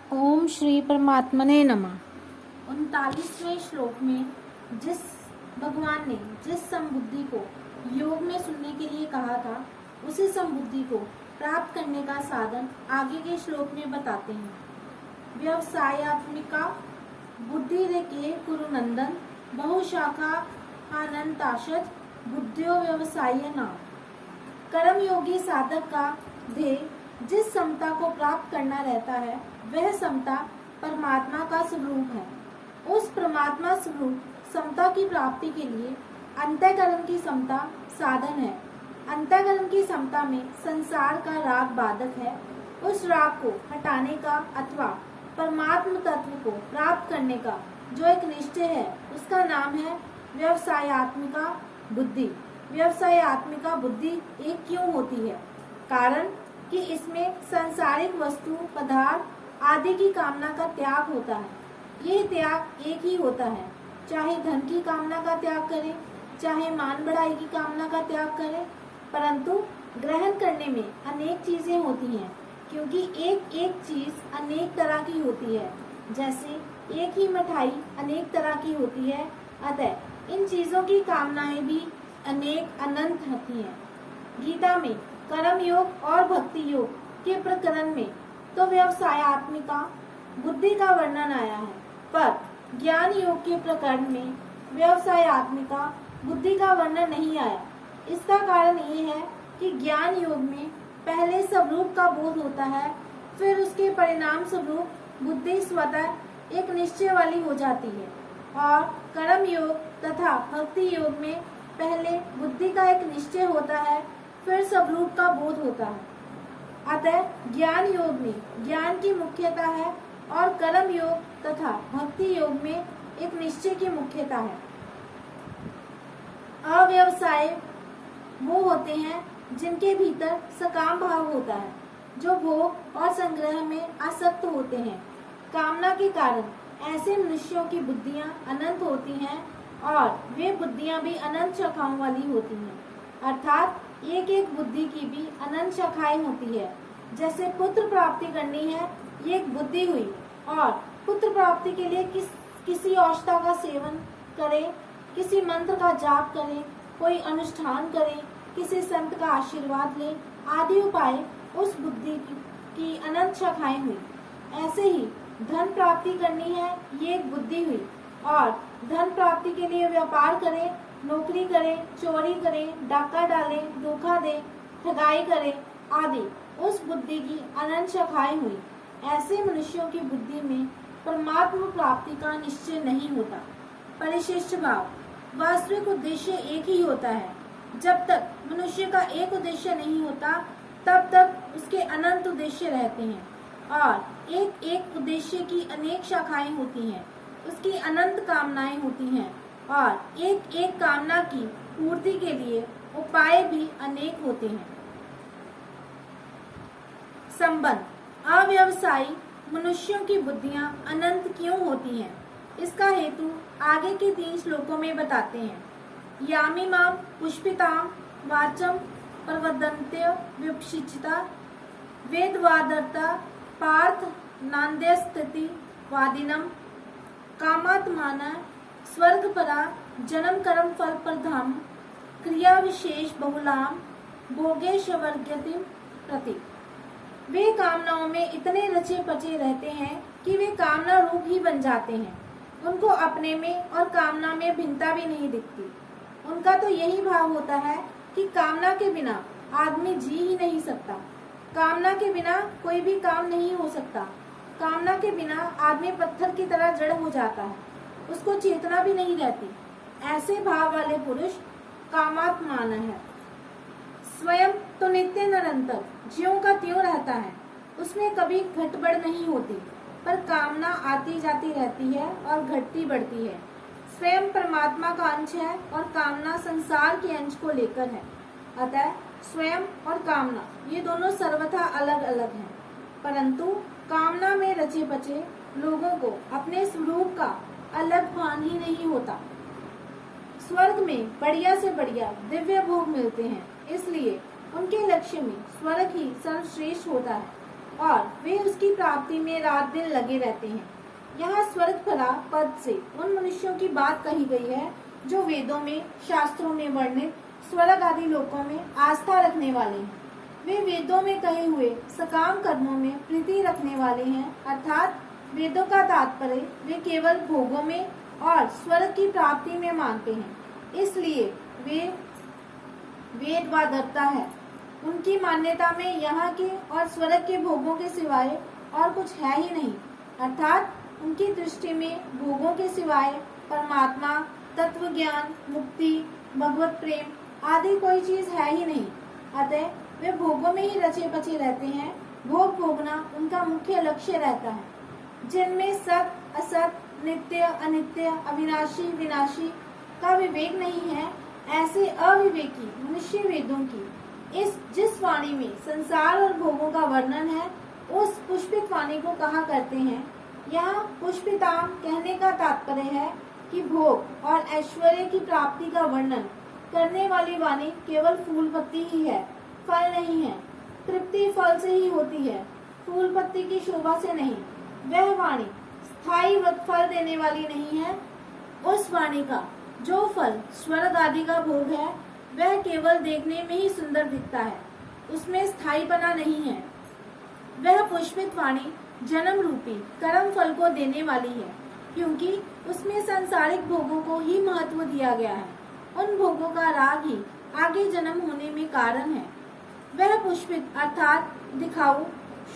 ओम श्री परमात्मने नमः। 39वें श्लोक में जिस भगवान ने जिस समबुद्धि को योग में सुनने के लिए कहा था, उसी समबुद्धि को प्राप्त करने का साधन आगे के श्लोक में बताते हैं। व्यवसायात्मिका बुद्धि रेके कुरुनंदन बहुशाखा अनंताशज बुद्धियो व्यवसाय नाम। कर्मयोगी साधक का ध्येय जिस समता को प्राप्त करना रहता है, वह समता परमात्मा का स्वरूप है। उस परमात्मा स्वरूप समता की प्राप्ति के लिए अंतःकरण की समता साधन है। अंतःकरण की समता में संसार का राग बाधक है। उस राग को हटाने का अथवा परमात्म तत्व को प्राप्त करने का जो एक निश्चय है, उसका नाम है व्यवसायात्मिका बुद्धि। व्यवसायात्मिका बुद्धि एक क्यों होती है? कारण कि इसमें सांसारिक वस्तु पदार्थ आदि की कामना का त्याग होता है। ये त्याग एक ही होता है, चाहे धन की कामना का त्याग करें, चाहे मान बढ़ाई की कामना का त्याग करें। परंतु ग्रहण करने में अनेक चीजें होती हैं, क्योंकि एक एक चीज अनेक तरह की होती है। जैसे एक ही मिठाई अनेक तरह की होती है, अतः इन चीजों की कामनाएं भी अनेक अनंत होती हैं। गीता में कर्म योग और भक्ति योग के प्रकरण में तो व्यवसायात्मिका बुद्धि का वर्णन आया है, पर ज्ञान योग के प्रकरण में व्यवसायात्मिका बुद्धि का वर्णन नहीं आया। इसका कारण ये है कि ज्ञान योग में पहले स्वरूप का बोध होता है, फिर उसके परिणाम स्वरूप बुद्धि स्वतः एक निश्चय वाली हो जाती है, और कर्म योग तथा भक्ति योग में पहले बुद्धि का एक निश्चय होता है, फिर स्वरूप का बोध होता है। अतः ज्ञान योग में ज्ञान की मुख्यता है और कर्म योग तथा भक्ति योग में एक निश्चय की मुख्यता है। अव्यवसाय वो होते हैं जिनके भीतर सकाम भाव होता है, जो भोग और संग्रह में आसक्त होते हैं। कामना के कारण ऐसे मनुष्यों की बुद्धियां अनंत होती हैं, और वे बुद्धियां भी अनंत शाखाओं वाली होती हैं। अर्थात एक एक बुद्धि की भी अनंत शाखाएं होती है। जैसे पुत्र प्राप्ति करनी है, ये एक बुद्धि हुई, और पुत्र प्राप्ति के लिए किसी औषधा का सेवन करें, किसी मंत्र का जाप करें, कोई अनुष्ठान करें, किसी संत का आशीर्वाद लें, आदि उपाय उस बुद्धि की अनंत शाखाएं हुई। ऐसे ही धन प्राप्ति करनी है, ये एक बुद्धि हुई, और धन प्राप्ति के लिए व्यापार करें, नौकरी करें, चोरी करें, डाका डालें, धोखा दें, ठगाई करें, आदि उस बुद्धि की अनंत शाखाएं हुई। ऐसे मनुष्यों की बुद्धि में परमात्मा प्राप्ति का निश्चय नहीं होता। परिशिष्ट भाव वास्तविक उद्देश्य एक ही होता है। जब तक मनुष्य का एक उद्देश्य नहीं होता, तब तक उसके अनंत उद्देश्य रहते हैं, और एक एक उद्देश्य की अनेक शाखाएं होती हैं, उसकी अनंत कामनाएं होती हैं, और एक एक कामना की पूर्ति के लिए उपाय भी अनेक होते हैं। संबंध अव्यवसायी मनुष्यों की बुद्धियां अनंत क्यों होती हैं? इसका हेतु आगे के 3 श्लोकों में बताते हैं। यामिमाम पुष्पिताम वाचम प्रवदन्त्य विपशिचिता वेदवादर्ता पार्थ नान्द्यस्थिति वादिनम कामात्माना स्वर्गपरा जन्म कर्म फल प्रधाम क्रिया विशेष बहुलाम भोगेशवर्गतिम प्रति। वे कामनाओं में इतने रचे पचे रहते हैं कि वे कामना रूप ही बन जाते हैं। उनको अपने में और कामना में भिन्नता भी नहीं दिखती। उनका तो यही भाव होता है कि कामना के बिना आदमी जी ही नहीं सकता, कामना के बिना कोई भी काम नहीं हो सकता, कामना के बिना आदमी पत्थर की तरह जड़ हो जाता है, उसको चेतना भी नहीं रहती। ऐसे भाव वाले पुरुष कामात्मान है। स्वयं तो नित्य निरंतर ज्यों का त्यों रहता है, उसमें कभी घटबढ़ नहीं होती, पर कामना आती जाती रहती है और घटती बढ़ती है। स्वयं परमात्मा का अंश है और कामना संसार के अंश को लेकर है। अतः स्वयं और कामना ये दोनों सर्वथा अलग अलग हैं, परंतु कामना में रचे बचे लोगों को अपने स्वरूप का अलग भान ही नहीं होता। स्वर्ग में बढ़िया से बढ़िया दिव्य भोग मिलते हैं, इसलिए उनके लक्ष्य में स्वर्ग ही सर्वश्रेष्ठ होता है। और वे उसकी प्राप्ति में रात दिन लगे रहते हैं। यहाँ स्वर्ग भरा पद से उन मनुष्यों की बात कही गई है जो वेदों में, शास्त्रों में वर्णित स्वर्ग आदि लोकों में आस्था रखने वाले हैं। वे वेदों में कहे हुए सकाम कर्मों में प्रीति रखने वाले हैं, अर्थात वेदों का तात्पर्य वे केवल भोगों में और स्वर्ग की प्राप्ति में मानते हैं। इसलिए वे वेदवादरता है। उनकी मान्यता में यहाँ के और स्वर्ग के भोगों के सिवाय और कुछ है ही नहीं, अर्थात उनकी दृष्टि में भोगों के सिवाय परमात्मा, तत्व ज्ञान, मुक्ति, भगवत प्रेम आदि कोई चीज है ही नहीं। अतः वे भोगों में ही रचे बचे रहते हैं। भोग भोगना उनका मुख्य लक्ष्य रहता है, जिनमें सत असत, नित्य अनित्य, अविनाशी विनाशी का विवेक नहीं है। ऐसे अविवेकी मनुष्य वेदों की जिस वाणी में संसार और भोगों का वर्णन है उस पुष्पित वाणी को कहा करते हैं। यहाँ पुष्पिताम कहने का तात्पर्य है कि भोग और ऐश्वर्य की प्राप्ति का वर्णन करने वाली वाणी केवल फूल पत्ती ही है, फल नहीं है। तृप्ति फल से ही होती है, फूल पत्ती की शोभा से नहीं। वह वाणी स्थायी फल देने वाली नहीं है। उस वाणी का जो फल स्वर्ग आदि का भोग है वह केवल देखने में ही सुंदर दिखता है, उसमें स्थायीपना नहीं है। वह पुष्पित वाणी जन्म रूपी कर्म फल को देने वाली है, क्योंकि उसमें सांसारिक भोगों को ही महत्व दिया गया है। उन भोगों का राग ही आगे जन्म होने में कारण है। वह पुष्पित अर्थात दिखाऊ,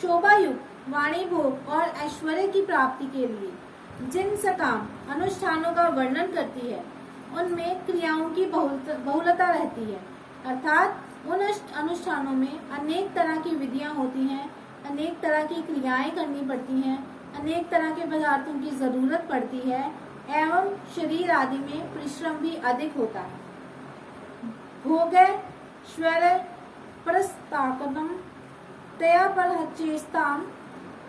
शोभायुक्त वाणी भोग और ऐश्वर्य की प्राप्ति के लिए जिन सकाम अनुष्ठानों का वर्णन करती है उनमें क्रियाओं की बहुलता रहती है, अर्थात उन अनुष्ठानों में अनेक तरह की विधियां होती हैं, अनेक तरह की क्रियाएं करनी पड़ती हैं, अनेक तरह के पदार्थों की जरूरत पड़ती है एवं शरीर आदि में परिश्रम भी अधिक होता है। भोग श्वर प्रस्ताकनम तया परहचेस्ताम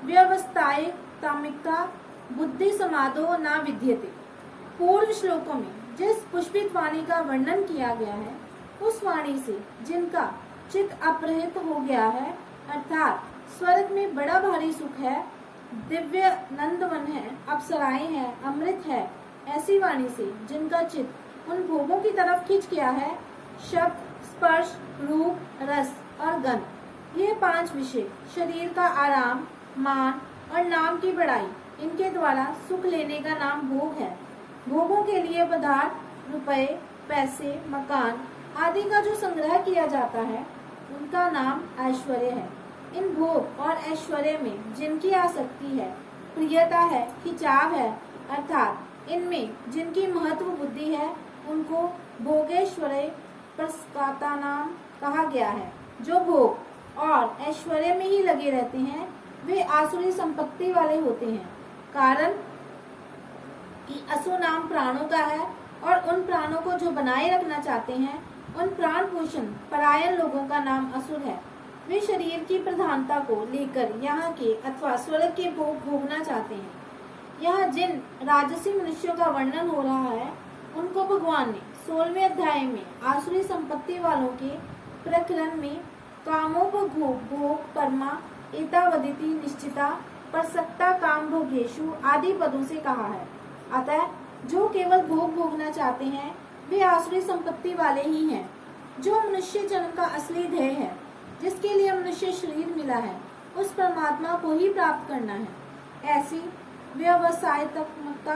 व्यवस्थाए तामिकता बुद्धि समादो न विद्यते। पूर्व श्लोकों में जिस पुष्पित वाणी का वर्णन किया गया है उस वाणी से जिनका चित्त अपहृत हो गया है, अर्थात स्वर्ग में बड़ा भारी सुख है, दिव्य नंदवन है, अप्सराएं हैं, अमृत है, ऐसी वाणी से जिनका चित्त उन भोगों की तरफ खिंच गया है, शब्द, स्पर्श, रूप, रस और गंध, ये 5 विषय शरीर का आराम, मान और नाम की बढ़ाई, इनके द्वारा सुख लेने का नाम भोग है। भोगों के लिए पदार्थ, रुपए, पैसे, मकान आदि का जो संग्रह किया जाता है उनका नाम ऐश्वर्य है। इन भोग और ऐश्वर्य में जिनकी आसक्ति है, प्रियता है, खिंचाव है, अर्थात इनमें जिनकी महत्व बुद्धि है उनको भोगेश्वर्य प्रस्काता नाम कहा गया है। जो भोग और ऐश्वर्य में ही लगे रहते हैं वे आसुरी संपत्ति वाले होते हैं, कारण कि असु नाम प्राणों का है और उन प्राणों को जो बनाए रखना चाहते हैं उन प्राण पोषण परायण लोगों का नाम असुर है। वे शरीर की प्रधानता को लेकर यहाँ के अथवा स्वर्ग के भोग भोगना चाहते हैं। यहाँ जिन राजसी मनुष्यों का वर्णन हो रहा है उनको भगवान ने 16वें अध्याय में आसुरी संपत्ति वालों के प्रकरण में कामोपभोग परमा एतावदिति निश्चिता प्रसक्ता काम भोगेशु आदि पदों से कहा है। अतः जो केवल भोग भोगना चाहते हैं वे आसुरी संपत्ति वाले ही हैं। जो मनुष्य जन्म का असली ध्येय है, जिसके लिए मनुष्य शरीर मिला है, उस परमात्मा को ही प्राप्त करना है। ऐसी व्यवसायत्मकता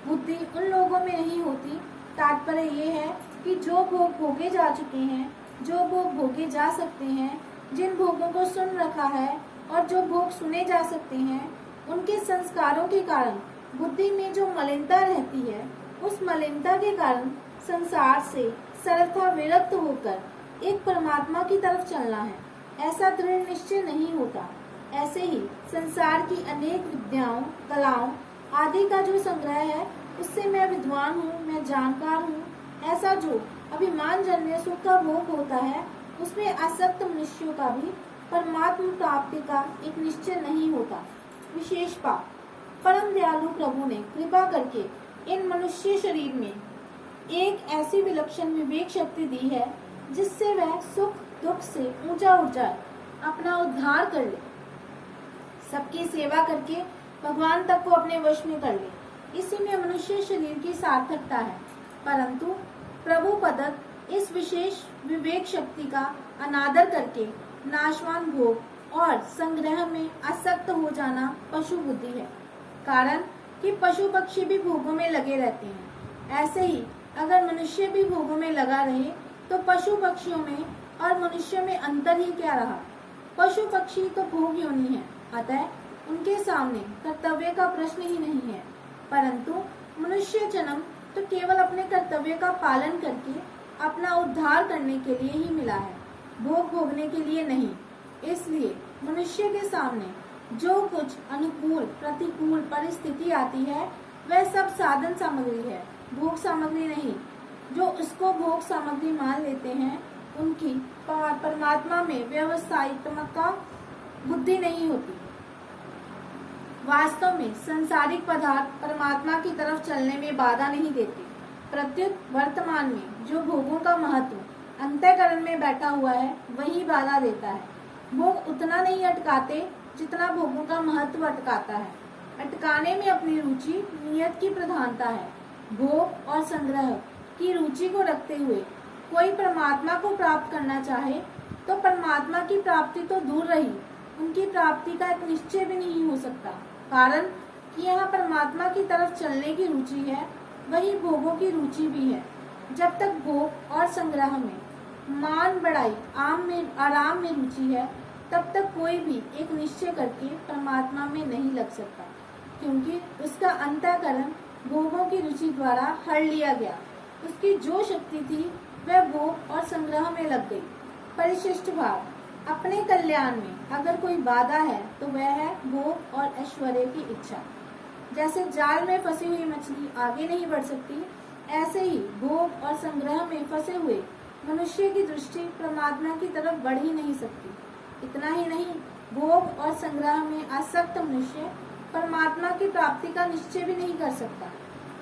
बुद्धि उन लोगों में नहीं होती। तात्पर्य ये है कि जो भोग भोगे जा चुके हैं, जो भोग भोगे जा सकते हैं, जिन भोगों को सुन रखा है और जो भोग सुने जा सकते हैं, उनके संस्कारों के कारण बुद्धि में जो मलिनता रहती है, उस मलिनता के कारण संसार से सर्वथा विरक्त होकर एक परमात्मा की तरफ चलना है, ऐसा दृढ़ निश्चय नहीं होता। ऐसे ही संसार की अनेक विद्याओं, कलाओं आदि का जो संग्रह है, उससे मैं विद्वान हूँ, मैं जानकार हूँ, ऐसा जो अभिमान जन्य सुख का भोग होता है, उसमें आसक्त मनुष्यों का भी परमात्मा प्राप्ति का एक निश्चय नहीं होता। विशेष पाप परम दयालु प्रभु ने कृपा करके इन मनुष्य शरीर में एक ऐसी विलक्षण विवेक शक्ति दी है जिससे वह सुख दुख से ऊंचा उठ जाए, अपना उद्धार कर ले। सबकी सेवा करके भगवान तक को अपने वश में कर ले। इसी में मनुष्य शरीर की सार्थकता है। परंतु प्रभु प्रदत्त इस विशेष विवेक शक्ति का अनादर करके नाशवान भोग और संग्रह में आसक्त हो जाना पशु बुद्धि है। कारण कि पशु पक्षी भी भोगों में लगे रहते हैं। ऐसे ही अगर मनुष्य भी भोगों में लगा रहे तो पशु पक्षियों में और मनुष्य में अंतर ही क्या रहा। पशु पक्षी तो भोग योनि है, अतः उनके सामने कर्तव्य का प्रश्न ही नहीं है। परंतु मनुष्य जन्म तो केवल अपने कर्तव्य का पालन करके अपना उद्धार करने के लिए ही मिला है, भोग भोगने के लिए नहीं। इसलिए मनुष्य के सामने जो कुछ अनुकूल प्रतिकूल परिस्थिति आती है वह सब साधन सामग्री है, भोग सामग्री नहीं। जो उसको भोग सामग्री मान लेते हैं उनकी परमात्मा में व्यवसायित्मक बुद्धि नहीं होती। वास्तव में सांसारिक पदार्थ परमात्मा की तरफ चलने में बाधा नहीं देते। प्रत्युत वर्तमान में जो भोगों का महत्व अंतःकरण में बैठा हुआ है वही बाधा देता है। भोग उतना नहीं अटकाते जितना भोगों का महत्व अटकाता है। अटकाने में अपनी रुचि नियत की प्रधानता है। भोग और संग्रह की रुचि को रखते हुए कोई परमात्मा को प्राप्त करना चाहे तो परमात्मा की प्राप्ति तो दूर रही, उनकी प्राप्ति का एक निश्चय भी नहीं हो सकता। कारण कि यहाँ परमात्मा की तरफ चलने की रुचि है, वही भोगों की रुचि भी है। जब तक भोग और संग्रह में मान बढ़ाई आराम में रुचि है तब तक कोई भी एक निश्चय करके परमात्मा में नहीं लग सकता, क्योंकि उसका अंतःकरण भोगों की रुचि द्वारा हर लिया गया। उसकी जो शक्ति थी वह भोग और संग्रह में लग गई। परिशिष्ट भाव अपने कल्याण में अगर कोई बाधा है तो वह है भोग और ऐश्वर्य की इच्छा। जैसे जाल में फंसी हुई मछली आगे नहीं बढ़ सकती, ऐसे ही भोग और संग्रह में फंसे हुए मनुष्य की दृष्टि परमात्मा की तरफ बढ़ ही नहीं सकती। इतना ही नहीं, भोग और संग्रह में आसक्त मनुष्य परमात्मा की प्राप्ति का निश्चय भी नहीं कर सकता।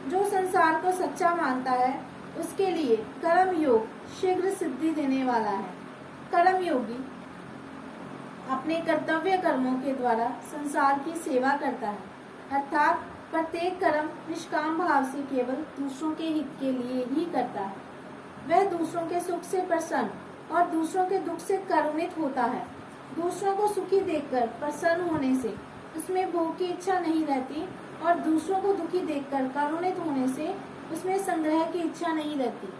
जो संसार को सच्चा मानता है उसके लिए कर्म योग शीघ्र सिद्धि देने वाला है। कर्म योगी अपने कर्तव्य कर्मों के द्वारा संसार की सेवा करता है, अर्थात प्रत्येक कर्म निष्काम भाव से केवल दूसरों के हित के लिए ही करता है। वह दूसरों के सुख से प्रसन्न और दूसरों के दुख से करुणित होता है। दूसरों को सुखी देखकर प्रसन्न होने से उसमें भोग की इच्छा नहीं रहती और दूसरों को दुखी देखकर करुणित होने से उसमें संग्रह की इच्छा नहीं रहती।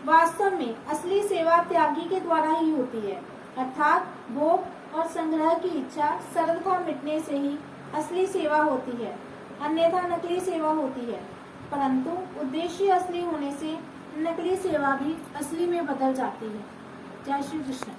वास्तव में असली सेवा त्यागी के द्वारा ही होती है, अर्थात भोग और संग्रह की इच्छा सर्वथा मिटने से ही असली सेवा होती है, अन्यथा नकली सेवा होती है। परंतु उद्देश्य असली होने से नकली सेवा भी असली में बदल जाती है। जय श्री कृष्ण।